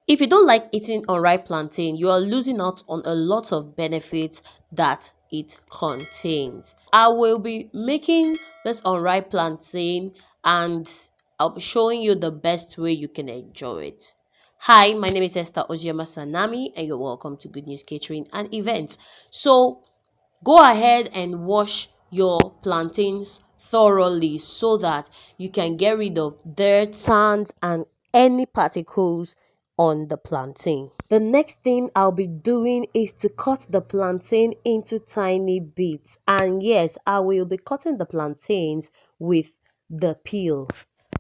If you don't like eating unripe plantain, you are losing out on a lot of benefits that it contains. I will be making this unripe plantain and I'll be showing you the best way you can enjoy it. Hi, my name is Esther Ozioma Sanami and you're welcome to Good News Catering and Events. So go ahead and wash your plantains thoroughly so that you can get rid of dirt, sand, and any particles on the plantain. The next thing I'll be doing is to cut the plantain into tiny bits. And yes, I will be cutting the plantains with the peel.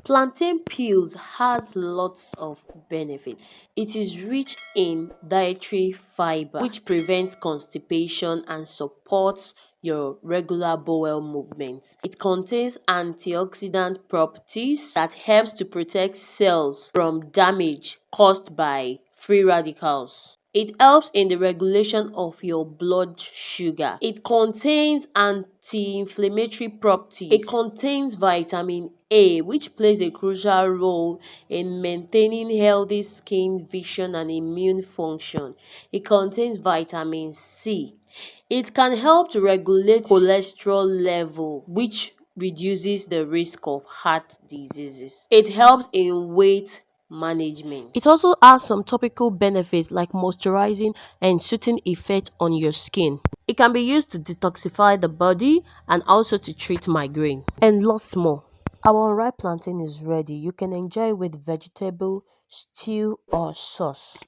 Plantain peels has lots of benefits. It is rich in dietary fiber, which prevents constipation and supports your regular bowel movements. It contains antioxidant properties that helps to protect cells from damage caused by free radicals. It helps in the regulation of your blood sugar. It contains anti-inflammatory properties. It contains vitamin A, which plays a crucial role in maintaining healthy skin, vision, and immune function. It contains vitamin C. It can help to regulate cholesterol level, which reduces the risk of heart diseases. It helps in weight management. It also has some topical benefits like moisturizing and soothing effect on your skin. It can be used to detoxify the body and also to treat migraine. And lots more. Our unripe plantain is ready. You can enjoy it with vegetable, stew, or sauce.